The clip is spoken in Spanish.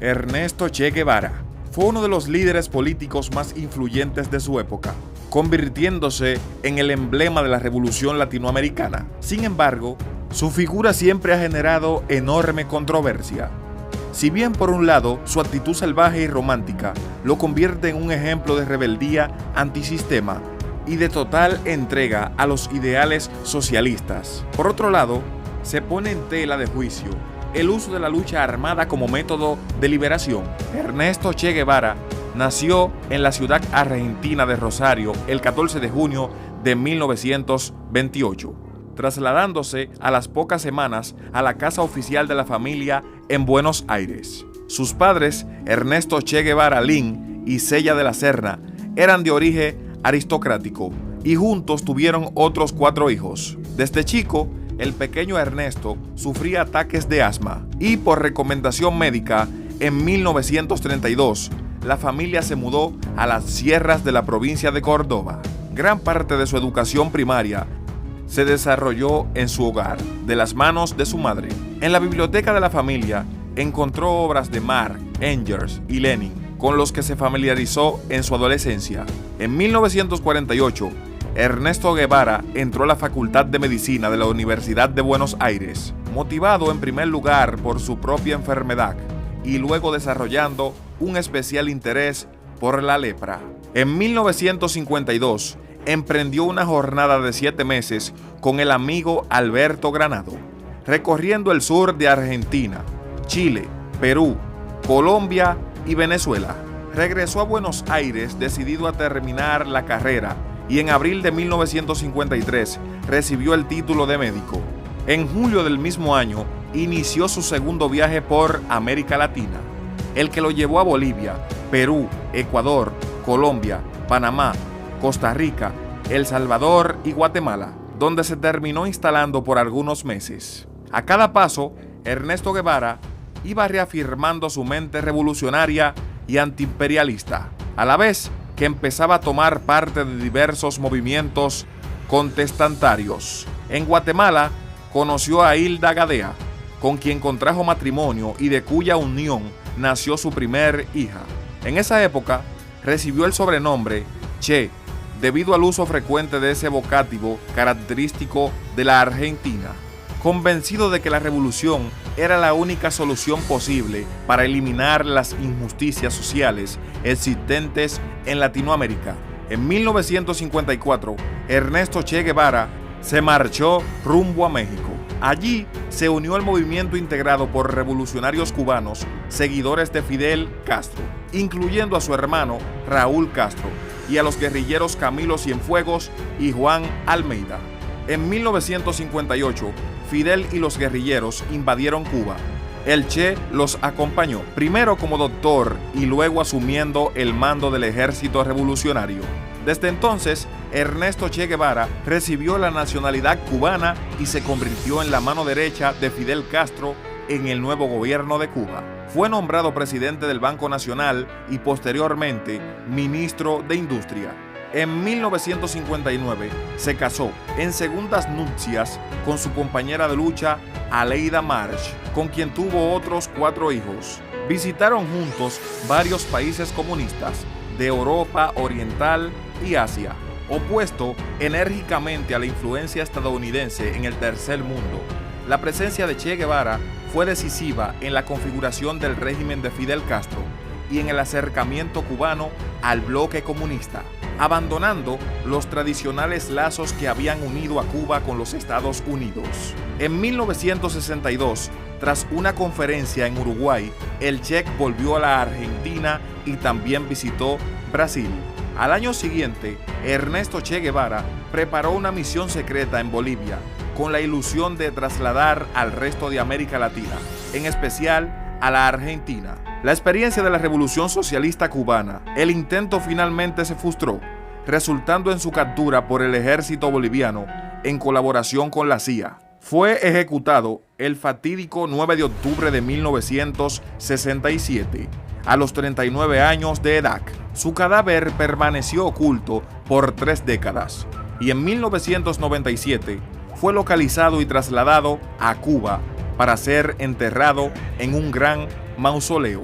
Ernesto Che Guevara fue uno de los líderes políticos más influyentes de su época, convirtiéndose en el emblema de la revolución latinoamericana. Sin embargo, su figura siempre ha generado enorme controversia. Si bien por un lado su actitud salvaje y romántica lo convierte en un ejemplo de rebeldía antisistema y de total entrega a los ideales socialistas, por otro lado, se pone en tela de juicio el uso de la lucha armada como método de liberación. Ernesto Che Guevara nació en la ciudad argentina de Rosario el 14 de junio de 1928, trasladándose a las pocas semanas a la casa oficial de la familia en Buenos Aires. Sus padres, Ernesto Che Guevara Lin y Cella de la Serna, eran de origen aristocrático y juntos tuvieron otros 4 hijos. Desde chico, el pequeño Ernesto sufría ataques de asma y por recomendación médica, en 1932, la familia se mudó a las sierras de la provincia de Córdoba. Gran parte de su educación primaria se desarrolló en su hogar, de las manos de su madre. En la biblioteca de la familia encontró obras de Marx, Engels y Lenin, con los que se familiarizó en su adolescencia. En 1948, Ernesto Guevara entró a la Facultad de Medicina de la Universidad de Buenos Aires, motivado en primer lugar por su propia enfermedad y luego desarrollando un especial interés por la lepra. En 1952, emprendió una jornada de 7 meses con el amigo Alberto Granado, recorriendo el sur de Argentina, Chile, Perú, Colombia y Venezuela. Regresó a Buenos Aires decidido a terminar la carrera y en abril de 1953 recibió el título de médico. En julio del mismo año inició su segundo viaje por América Latina, el que lo llevó a Bolivia, Perú, Ecuador, Colombia, Panamá, Costa Rica, El Salvador y Guatemala, donde se terminó instalando por algunos meses. A cada paso, Ernesto Guevara iba reafirmando su mente revolucionaria y antiimperialista, a la vez que empezaba a tomar parte de diversos movimientos contestatarios. En Guatemala conoció a Hilda Gadea, con quien contrajo matrimonio y de cuya unión nació su primer hija. En esa época recibió el sobrenombre Che, debido al uso frecuente de ese vocativo característico de la Argentina. Convencido de que la revolución era la única solución posible para eliminar las injusticias sociales existentes en Latinoamérica, en 1954, Ernesto Che Guevara se marchó rumbo a México. Allí se unió al movimiento integrado por revolucionarios cubanos, seguidores de Fidel Castro, incluyendo a su hermano Raúl Castro, y a los guerrilleros Camilo Cienfuegos y Juan Almeida. En 1958, Fidel y los guerrilleros invadieron Cuba. El Che los acompañó, primero como doctor y luego asumiendo el mando del ejército revolucionario. Desde entonces, Ernesto Che Guevara recibió la nacionalidad cubana y se convirtió en la mano derecha de Fidel Castro en el nuevo gobierno de Cuba. Fue nombrado presidente del Banco Nacional y posteriormente ministro de Industria. En 1959 se casó en segundas nupcias con su compañera de lucha Aleida March, con quien tuvo otros 4 hijos. Visitaron juntos varios países comunistas de Europa Oriental y Asia, opuesto enérgicamente a la influencia estadounidense en el tercer mundo. La presencia de Che Guevara fue decisiva en la configuración del régimen de Fidel Castro y en el acercamiento cubano al bloque comunista, abandonando los tradicionales lazos que habían unido a Cuba con los Estados Unidos. En 1962, tras una conferencia en Uruguay, el Che volvió a la Argentina y también visitó Brasil. Al año siguiente, Ernesto Che Guevara preparó una misión secreta en Bolivia, con la ilusión de trasladar al resto de América Latina, en especial a la Argentina, la experiencia de la Revolución Socialista Cubana. El intento finalmente se frustró, resultando en su captura por el ejército boliviano en colaboración con la CIA. Fue ejecutado el fatídico 9 de octubre de 1967, a los 39 años de edad. Su cadáver permaneció oculto por 3 décadas y en 1997 fue localizado y trasladado a Cuba para ser enterrado en un gran mausoleo.